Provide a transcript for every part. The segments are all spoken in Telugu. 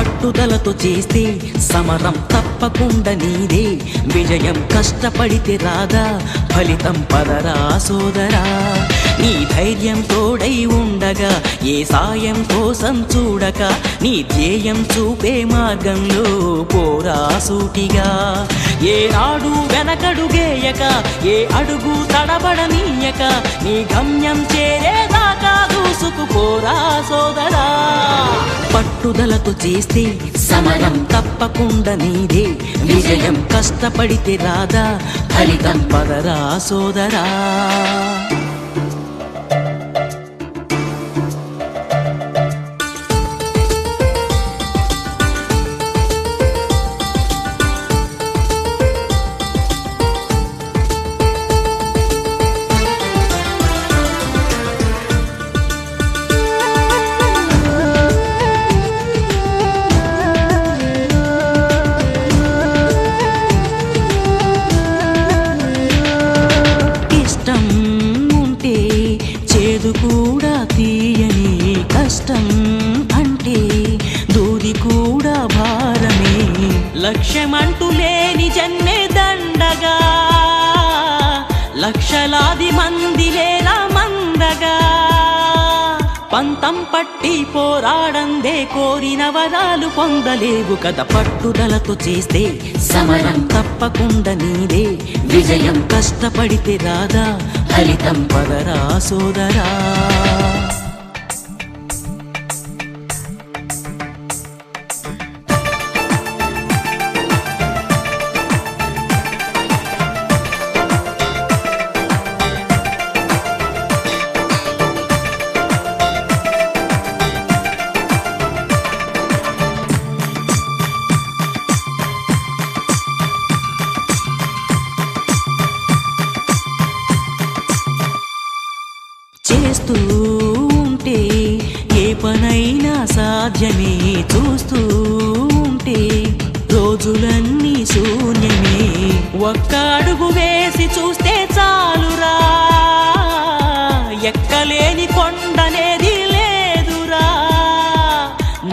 పట్టుదలతో చేస్తే సమరం తప్పకుండా నీదే విజయం కష్టపడితే రాదా ఫలితం పదరా సోదరా నీ ధైర్యం తోడై ఉండగా ఏ సాయం కోసం చూడక నీ ధ్యేయం చూపే మార్గంలో పోరా సూటిగా ఏనాడు వెనకడుగేయక ఏ అడుగు తడబడనీయక నీ గమ్యం చేరేదాకా దూసుకుపోరా సోదరా పట్టుదలతో చేస్తే సమరం తప్పకుండా నీదే విజయం కష్టపడితే రాదా ఫలితం పదరా సోదరా కూడా తీయని కష్టం అంటే దూది కూడా భారమే లక్ష్యమంటూ లేని జన్మే దండగా లక్షలాది మంది లేరా మందగా పంతం పట్టి పోరాడందే కోరిన వరాలు పొందలేవు కదా పట్టుదలతో చేస్తే సమరం తప్పకుండా నీదే విజయం కష్టపడితే రాదా ఫలితం పదరా సోదరా చేస్తూ ఉంటే ఏ పనైనా సాధ్యమే చూస్తూ ఉంటే రోజులన్నీ శూన్యమే ఒక్క అడుగు వేసి చూస్తే చాలురా ఎక్కలేని కొండనేది లేదురా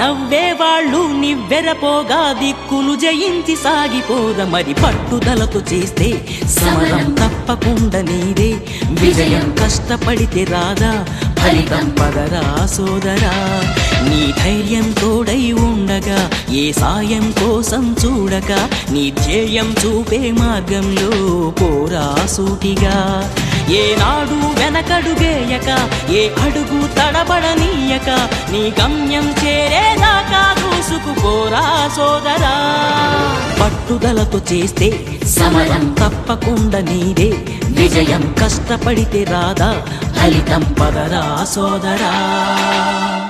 నవ్వేవాళ్ళు నివ్వెరపోగా దిక్కులు జయించి సాగిపోరా మరి పట్టుదలతో చేస్తే సమరం తప్పకుండా నీదే విజయం కష్టపడితే రాదా ఫలితం పదరా సోదరా నీ ధైర్యం తోడై ఉండగా ఏ సాయం కోసం చూడక నీ ధ్యేయం చూపే మార్గంలో పోరా సూటిగా ఏనాడు వెనకడుగేయక ఏ అడుగు తడబడనీయక నీ గమ్యం చేరేదాకా దూసుకుపోరా సోదరా పట్టుదలతో చేస్తే సమరం తప్పకుండా నీదే విజయం కష్టపడితే రాదా ఫలితం పదరా సోదరా